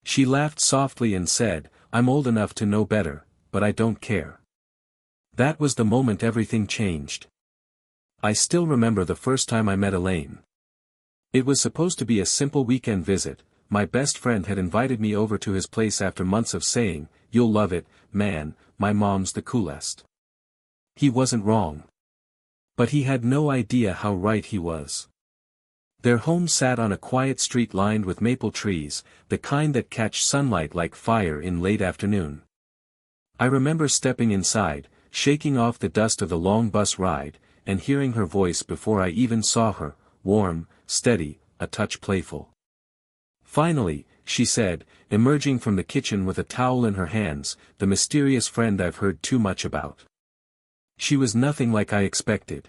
She laughed softly and said, "I'm old enough to know better, but I don't care." That was the moment everything changed. I still remember the first time I met Elaine. It was supposed to be a simple weekend visit. My best friend had invited me over to his place after months of saying, "You'll love it, man, my mom's the coolest." He wasn't wrong. But he had no idea how right he was. Their home sat on a quiet street lined with maple trees, the kind that catch sunlight like fire in late afternoon. I remember stepping inside, shaking off the dust of the long bus ride, and hearing her voice before I even saw her, warm, steady, a touch playful. "Finally," she said, emerging from the kitchen with a towel in her hands, "the mysterious friend I've heard too much about." She was nothing like I expected.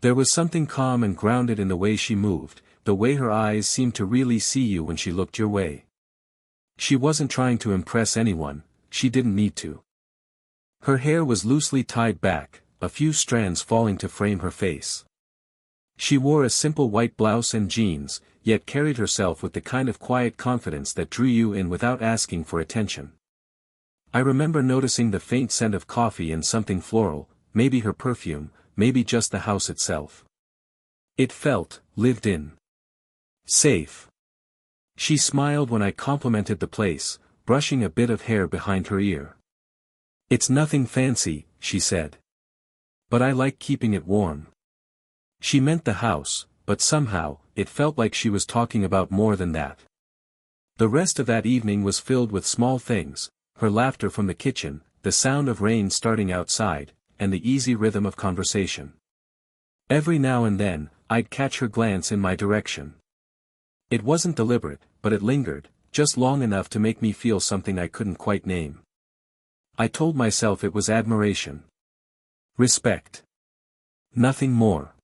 There was something calm and grounded in the way she moved, the way her eyes seemed to really see you when she looked your way. She wasn't trying to impress anyone, she didn't need to. Her hair was loosely tied back, a few strands falling to frame her face. She wore a simple white blouse and jeans, yet carried herself with the kind of quiet confidence that drew you in without asking for attention. I remember noticing the faint scent of coffee and something floral, maybe her perfume, maybe just the house itself. It felt lived in. Safe. She smiled when I complimented the place, brushing a bit of hair behind her ear. "It's nothing fancy," she said. "But I like keeping it warm." She meant the house, but somehow, it felt like she was talking about more than that. The rest of that evening was filled with small things, her laughter from the kitchen, the sound of rain starting outside, and the easy rhythm of conversation. Every now and then, I'd catch her glance in my direction. It wasn't deliberate, but it lingered, just long enough to make me feel something I couldn't quite name. I told myself it was admiration. Respect. Nothing more.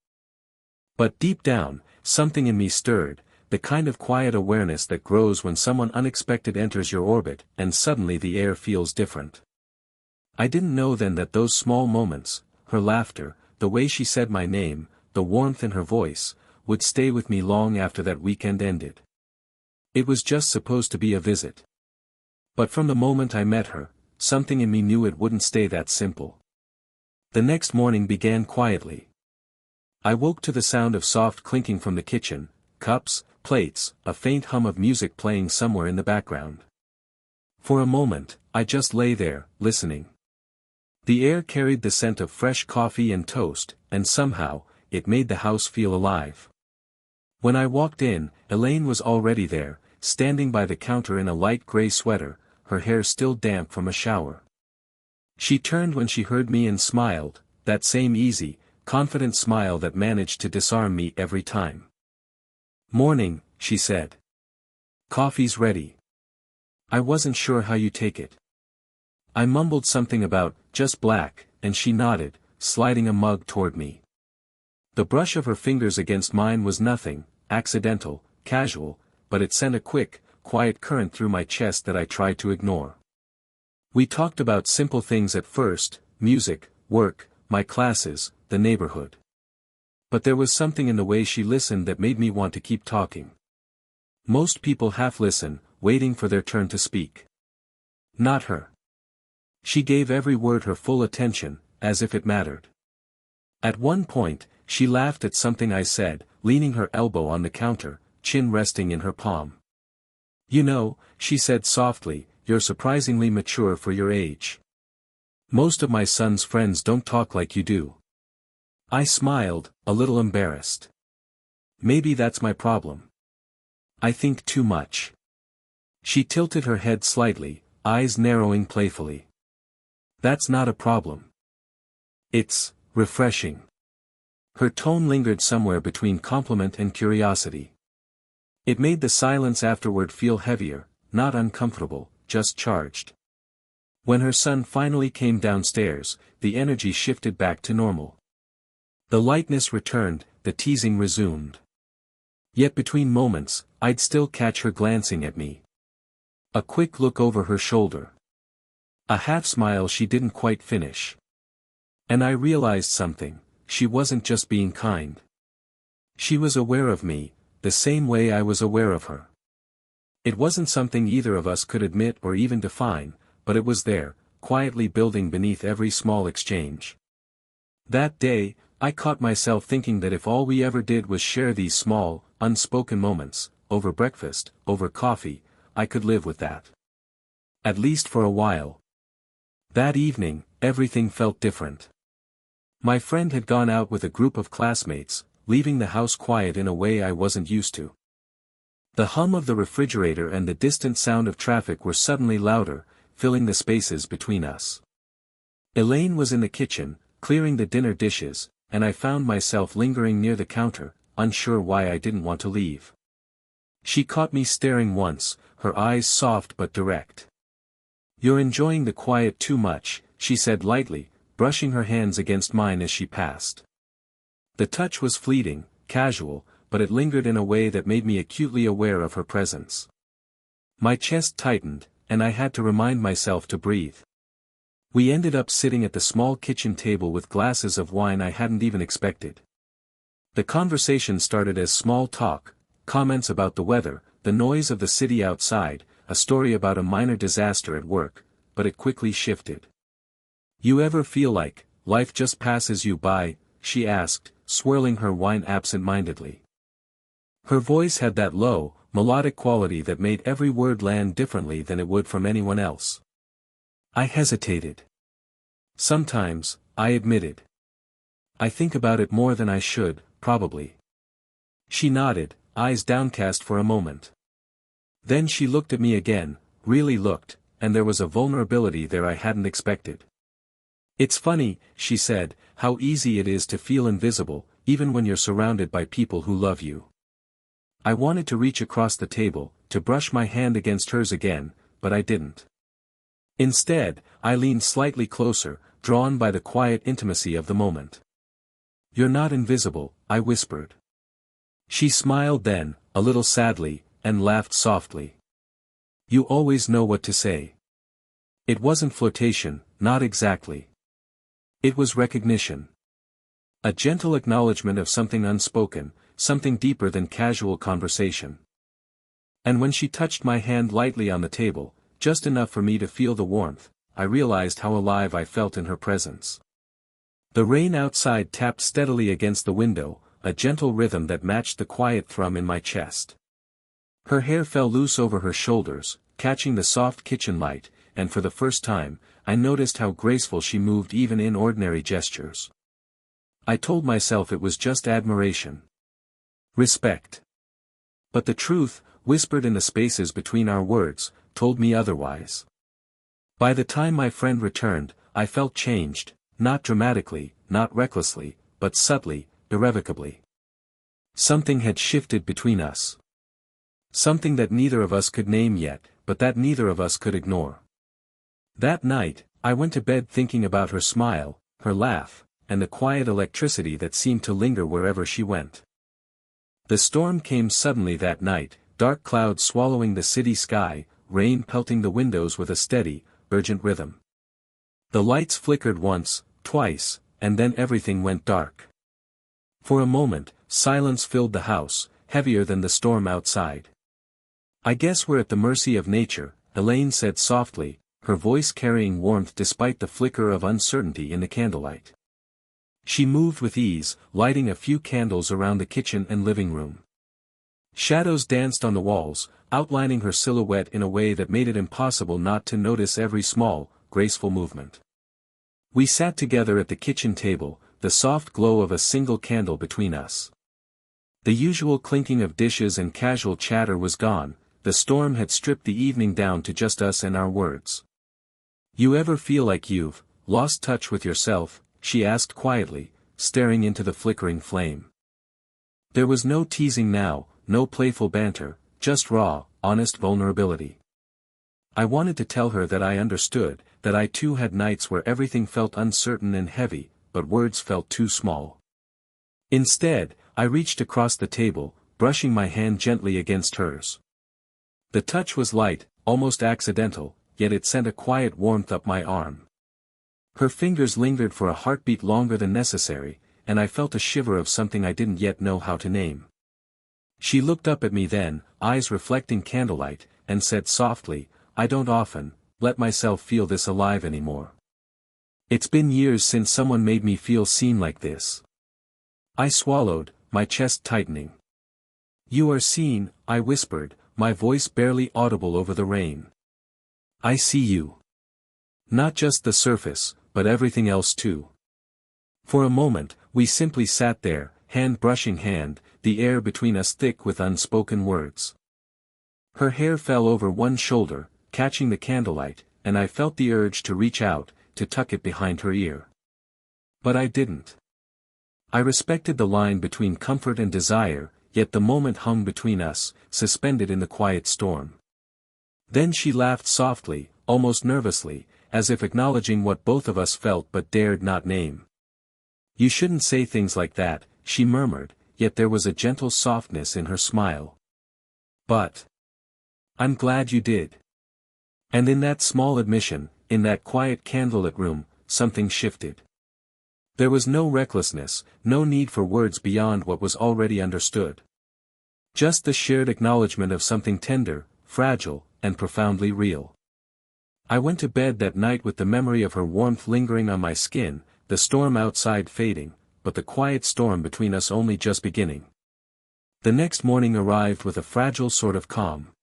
But deep down, something in me stirred, the kind of quiet awareness that grows when someone unexpected enters your orbit and suddenly the air feels different. I didn't know then that those small moments, her laughter, the way she said my name, the warmth in her voice, would stay with me long after that weekend ended. It was just supposed to be a visit. But from the moment I met her, something in me knew it wouldn't stay that simple. The next morning began quietly. I woke to the sound of soft clinking from the kitchen, cups, plates, a faint hum of music playing somewhere in the background. For a moment, I just lay there, listening. The air carried the scent of fresh coffee and toast, and somehow, it made the house feel alive. When I walked in, Elaine was already there, standing by the counter in a light gray sweater, her hair still damp from a shower. She turned when she heard me and smiled, that same easy, confident smile that managed to disarm me every time. "Morning," she said. "Coffee's ready. I wasn't sure how you take it." I mumbled something about, "just black," and she nodded, sliding a mug toward me. The brush of her fingers against mine was nothing, accidental, casual, but it sent a quick, quiet current through my chest that I tried to ignore. We talked about simple things at first, music, work, my classes, the neighborhood. But there was something in the way she listened that made me want to keep talking. Most people half listen, waiting for their turn to speak. Not her. She gave every word her full attention, as if it mattered. At one point, she laughed at something I said, leaning her elbow on the counter, chin resting in her palm. "You know," she said softly, "you're surprisingly mature for your age. Most of my son's friends don't talk like you do." I smiled, a little embarrassed. Maybe that's my problem. I think too much. She tilted her head slightly, eyes narrowing playfully. "That's not a problem. It's refreshing." Her tone lingered somewhere between compliment and curiosity. It made the silence afterward feel heavier, not uncomfortable, just charged. When her son finally came downstairs, the energy shifted back to normal. The lightness returned, the teasing resumed. Yet between moments, I'd still catch her glancing at me. A quick look over her shoulder. A half-smile she didn't quite finish. And I realized something, she wasn't just being kind. She was aware of me, the same way I was aware of her. It wasn't something either of us could admit or even define, but it was there, quietly building beneath every small exchange. That day, I caught myself thinking that if all we ever did was share these small, unspoken moments, over breakfast, over coffee, I could live with that. At least for a while. That evening, everything felt different. My friend had gone out with a group of classmates, leaving the house quiet in a way I wasn't used to. The hum of the refrigerator and the distant sound of traffic were suddenly louder, filling the spaces between us. Elaine was in the kitchen, clearing the dinner dishes, and I found myself lingering near the counter, unsure why I didn't want to leave. She caught me staring once, her eyes soft but direct. "You're enjoying the quiet too much," she said lightly, brushing her hands against mine as she passed. The touch was fleeting, casual, but it lingered in a way that made me acutely aware of her presence. My chest tightened, and I had to remind myself to breathe. We ended up sitting at the small kitchen table with glasses of wine I hadn't even expected. The conversation started as small talk, comments about the weather, the noise of the city outside, a story about a minor disaster at work, but it quickly shifted. "You ever feel like life just passes you by?" she asked, swirling her wine absent-mindedly. Her voice had that low, melodic quality that made every word land differently than it would from anyone else. I hesitated. "Sometimes," I admitted. "I think about it more than I should, probably." She nodded, eyes downcast for a moment. Then she looked at me again, really looked, and there was a vulnerability there I hadn't expected. "It's funny," she said, "how easy it is to feel invisible, even when you're surrounded by people who love you." I wanted to reach across the table, to brush my hand against hers again, but I didn't. Instead, I leaned slightly closer, drawn by the quiet intimacy of the moment. "You're not invisible," I whispered. She smiled then, a little sadly, and laughed softly. "You always know what to say." It wasn't flirtation, not exactly. It was recognition. A gentle acknowledgement of something unspoken, something deeper than casual conversation. And when she touched my hand lightly on the table, just enough for me to feel the warmth, I realized how alive I felt in her presence. The rain outside tapped steadily against the window, a gentle rhythm that matched the quiet thrum in my chest. Her hair fell loose over her shoulders, catching the soft kitchen light, and for the first time, I noticed how graceful she moved even in ordinary gestures. I told myself it was just admiration. Respect. But the truth, whispered in the spaces between our words, told me otherwise. By the time my friend returned, I felt changed, not dramatically, not recklessly, but subtly, irrevocably. Something had shifted between us. Something that neither of us could name yet, but that neither of us could ignore. That night, I went to bed thinking about her smile, her laugh, and the quiet electricity that seemed to linger wherever she went. The storm came suddenly that night, dark clouds swallowing the city sky, rain pelting the windows with a steady, urgent rhythm. The lights flickered once, twice, and then everything went dark. For a moment, silence filled the house, heavier than the storm outside. "I guess we're at the mercy of nature," Elaine said softly, her voice carrying warmth despite the flicker of uncertainty in the candlelight. She moved with ease, lighting a few candles around the kitchen and living room. Shadows danced on the walls, outlining her silhouette in a way that made it impossible not to notice every small, graceful movement. We sat together at the kitchen table, the soft glow of a single candle between us. The usual clinking of dishes and casual chatter was gone, the storm had stripped the evening down to just us and our words. "You ever feel like you've lost touch with yourself?" she asked quietly, staring into the flickering flame. There was no teasing now, no playful banter, just raw, honest vulnerability. I wanted to tell her that I understood, that I too had nights where everything felt uncertain and heavy, but words felt too small. Instead, I reached across the table, brushing my hand gently against hers. The touch was light, almost accidental, yet it sent a quiet warmth up my arm. Her fingers lingered for a heartbeat longer than necessary, and I felt a shiver of something I didn't yet know how to name. She looked up at me then, eyes reflecting candlelight, and said softly, "I don't often let myself feel this alive anymore. It's been years since someone made me feel seen like this." I swallowed, my chest tightening. "You are seen," I whispered, my voice barely audible over the rain. "I see you. Not just the surface, but everything else too." For a moment, we simply sat there, hand brushing hand, the air between us thick with unspoken words. Her hair fell over one shoulder, catching the candlelight, and I felt the urge to reach out, to tuck it behind her ear. But I didn't. I respected the line between comfort and desire, yet the moment hung between us, suspended in the quiet storm. Then she laughed softly, almost nervously, as if acknowledging what both of us felt but dared not name. "You shouldn't say things like that," she murmured, yet there was a gentle softness in her smile. "But I'm glad you did." And in that small admission, in that quiet candlelit room, something shifted. There was no recklessness, no need for words beyond what was already understood. Just the shared acknowledgement of something tender, fragile, and profoundly real. I went to bed that night with the memory of her warmth lingering on my skin, the storm outside fading, but the quiet storm between us only just beginning. The next morning arrived with a fragile sort of calm.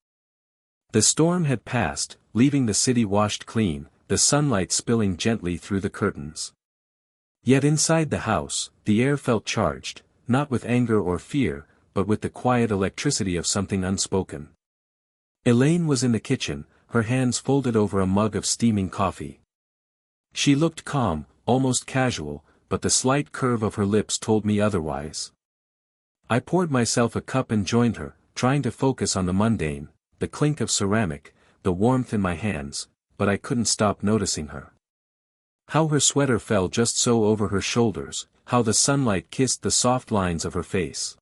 The storm had passed, leaving the city washed clean, the sunlight spilling gently through the curtains. Yet inside the house, the air felt charged, not with anger or fear, but with the quiet electricity of something unspoken. Elaine was in the kitchen, her hands folded over a mug of steaming coffee. She looked calm, almost casual, but the slight curve of her lips told me otherwise. I poured myself a cup and joined her, trying to focus on the mundane, the clink of ceramic, the warmth in my hands, but I couldn't stop noticing her. How her sweater fell just so over her shoulders, how the sunlight kissed the soft lines of her face.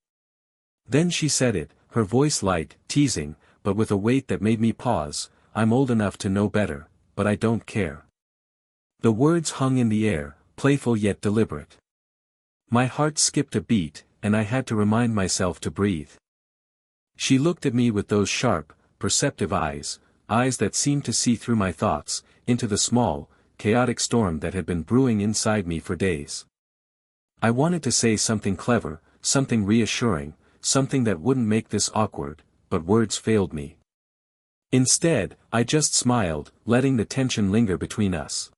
Then she said it, her voice light, teasing, but with a weight that made me pause, "I'm old enough to know better, but I don't care." The words hung in the air, playful yet deliberate. My heart skipped a beat, and I had to remind myself to breathe. She looked at me with those sharp, perceptive eyes, eyes that seemed to see through my thoughts, into the small, chaotic storm that had been brewing inside me for days. I wanted to say something clever, something reassuring, something that wouldn't make this awkward, but words failed me. Instead, I just smiled, letting the tension linger between us.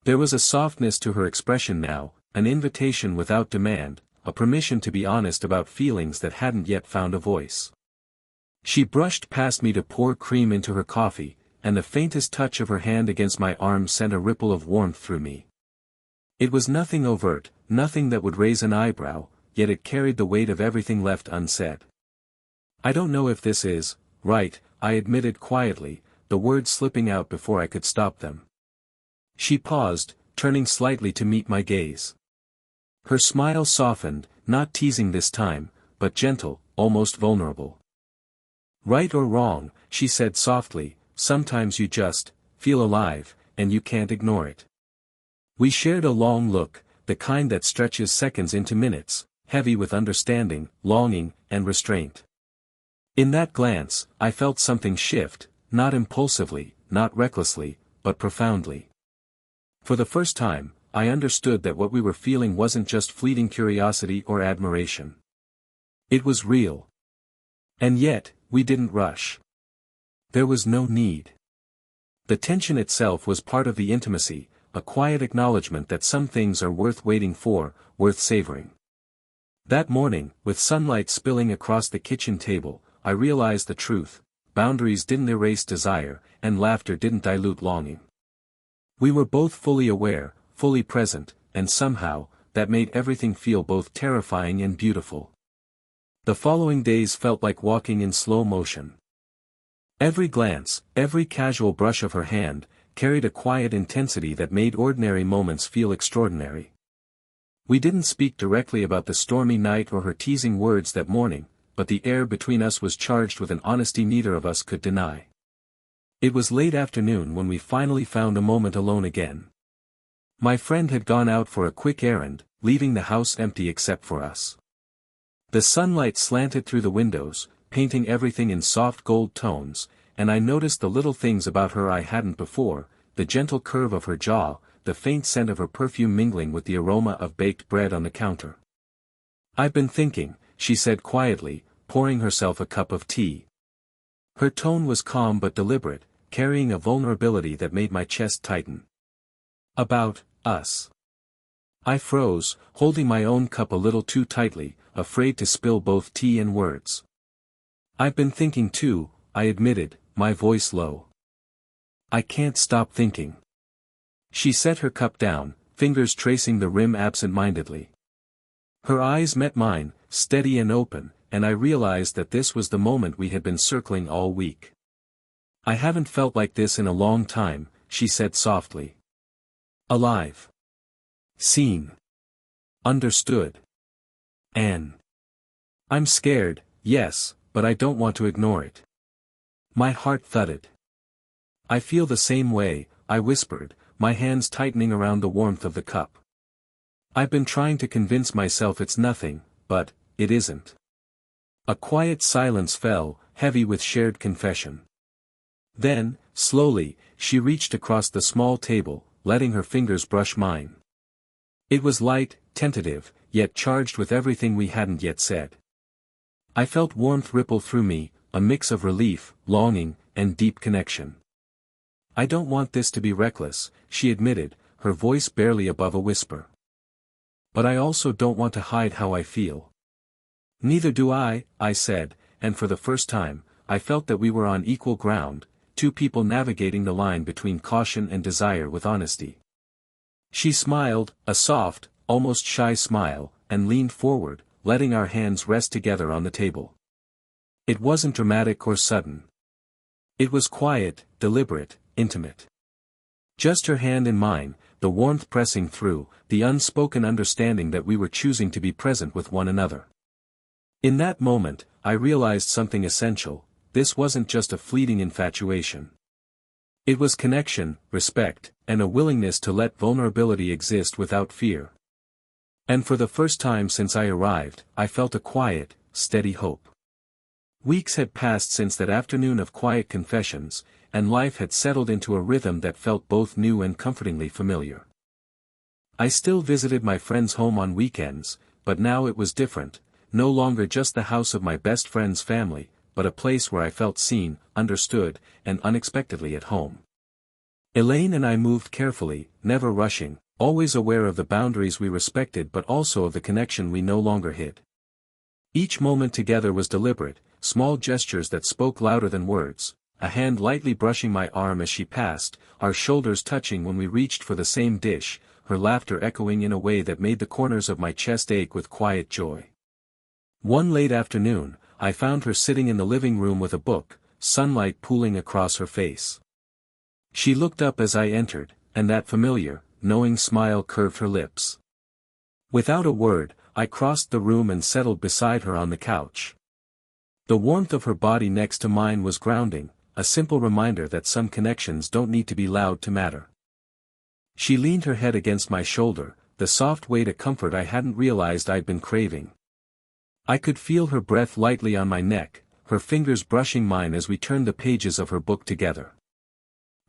There was a softness to her expression now, an invitation without demand, a permission to be honest about feelings that hadn't yet found a voice. She brushed past me to pour cream into her coffee, and the faintest touch of her hand against my arm sent a ripple of warmth through me. It was nothing overt, nothing that would raise an eyebrow, yet it carried the weight of everything left unsaid. "I don't know if this is right," I admitted quietly, the words slipping out before I could stop them. She paused, turning slightly to meet my gaze. Her smile softened, not teasing this time, but gentle, almost vulnerable. "Right or wrong," she said softly, "sometimes you just feel alive, and you can't ignore it." We shared a long look, the kind that stretches seconds into minutes, heavy with understanding, longing, and restraint. In that glance, I felt something shift, not impulsively, not recklessly, but profoundly. For the first time, I understood that what we were feeling wasn't just fleeting curiosity or admiration. It was real. And yet, we didn't rush. There was no need. The tension itself was part of the intimacy, a quiet acknowledgement that some things are worth waiting for, worth savoring. That morning, with sunlight spilling across the kitchen table, I realized the truth: boundaries didn't erase desire, and laughter didn't dilute longing. We were both fully aware, fully present, and somehow, that made everything feel both terrifying and beautiful. The following days felt like walking in slow motion. Every glance, every casual brush of her hand, carried a quiet intensity that made ordinary moments feel extraordinary. We didn't speak directly about the stormy night or her teasing words that morning, but the air between us was charged with an honesty neither of us could deny. It was late afternoon when we finally found a moment alone again. My friend had gone out for a quick errand, leaving the house empty except for us. The sunlight slanted through the windows, painting everything in soft gold tones, and I noticed the little things about her I hadn't before, the gentle curve of her jaw, the faint scent of her perfume mingling with the aroma of baked bread on the counter. "I've been thinking," she said quietly, pouring herself a cup of tea. Her tone was calm but deliberate, carrying a vulnerability that made my chest tighten. "About us." I froze, holding my own cup a little too tightly, afraid to spill both tea and words. "I've been thinking too," I admitted, my voice low. "I can't stop thinking." She set her cup down, fingers tracing the rim absent-mindedly. Her eyes met mine, steady and open, and I realized that this was the moment we had been circling all week. "I haven't felt like this in a long time," she said softly. "Alive. Seen. Understood. And I'm scared, yes, but I don't want to ignore it." My heart thudded. "I feel the same way," I whispered, my hands tightening around the warmth of the cup. "I've been trying to convince myself it's nothing, but it isn't." A quiet silence fell, heavy with shared confession. Then, slowly, she reached across the small table, letting her fingers brush mine. It was light, tentative, yet charged with everything we hadn't yet said. I felt warmth ripple through me, a mix of relief, longing, and deep connection. "I don't want this to be reckless," she admitted, her voice barely above a whisper. "But I also don't want to hide how I feel." "Neither do I," I said, and for the first time, I felt that we were on equal ground, two people navigating the line between caution and desire with honesty. She smiled, a soft, almost shy smile, and leaned forward, letting our hands rest together on the table. It wasn't dramatic or sudden. It was quiet, deliberate, intimate. Just her hand in mine, the warmth pressing through, the unspoken understanding that we were choosing to be present with one another. In that moment, I realized something essential: this wasn't just a fleeting infatuation. It was connection, respect, and a willingness to let vulnerability exist without fear. And for the first time since I arrived, I felt a quiet, steady hope. Weeks had passed since that afternoon of quiet confessions, and life had settled into a rhythm that felt both new and comfortingly familiar. I still visited my friend's home on weekends, but now it was different, no longer just the house of my best friend's family, but a place where I felt seen, understood, and unexpectedly at home. Elaine and I moved carefully, never rushing, always aware of the boundaries we respected but also of the connection we no longer hid. Each moment together was deliberate, small gestures that spoke louder than words, a hand lightly brushing my arm as she passed, our shoulders touching when we reached for the same dish, her laughter echoing in a way that made the corners of my chest ache with quiet joy. One late afternoon, I found her sitting in the living room with a book, sunlight pooling across her face. She looked up as I entered, and that familiar, knowing smile curved her lips. Without a word, I crossed the room and settled beside her on the couch. The warmth of her body next to mine was grounding, a simple reminder that some connections don't need to be loud to matter. She leaned her head against my shoulder, the soft weight a comfort I hadn't realized I'd been craving. I could feel her breath lightly on my neck, her fingers brushing mine as we turned the pages of her book together.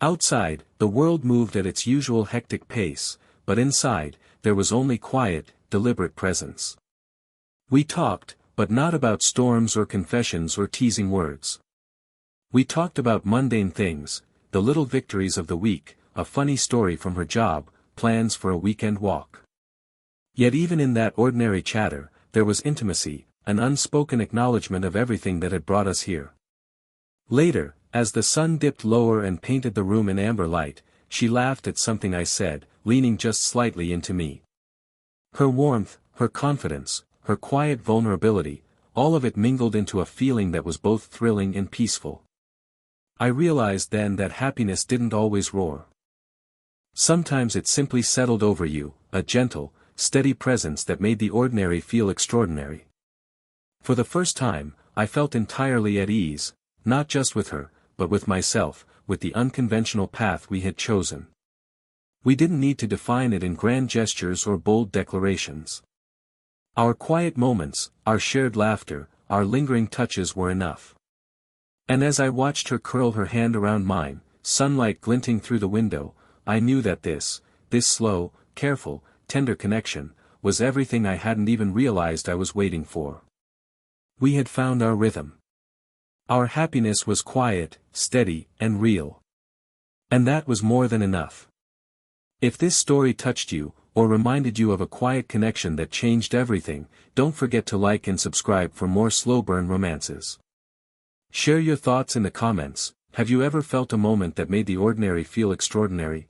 Outside, the world moved at its usual hectic pace, but inside, there was only quiet, deliberate presence. We talked, but not about storms or confessions or teasing words. We talked about mundane things, the little victories of the week, a funny story from her job, plans for a weekend walk. Yet even in that ordinary chatter, there was intimacy, an unspoken acknowledgement of everything that had brought us here. Later, as the sun dipped lower and painted the room in amber light, she laughed at something I said, leaning just slightly into me. Her warmth, her confidence, her quiet vulnerability, all of it mingled into a feeling that was both thrilling and peaceful. I realized then that happiness didn't always roar. Sometimes it simply settled over you, a gentle, steady presence that made the ordinary feel extraordinary. For the first time, I felt entirely at ease, not just with her, but with myself, with the unconventional path we had chosen. We didn't need to define it in grand gestures or bold declarations. Our quiet moments, our shared laughter, our lingering touches were enough. And as I watched her curl her hand around mine, sunlight glinting through the window, I knew that this slow, careful, tender connection, was everything I hadn't even realized I was waiting for. We had found our rhythm. Our happiness was quiet, steady, and real. And that was more than enough. If this story touched you, or reminded you of a quiet connection that changed everything, don't forget to like and subscribe for more slow burn romances. Share your thoughts in the comments. Have you ever felt a moment that made the ordinary feel extraordinary?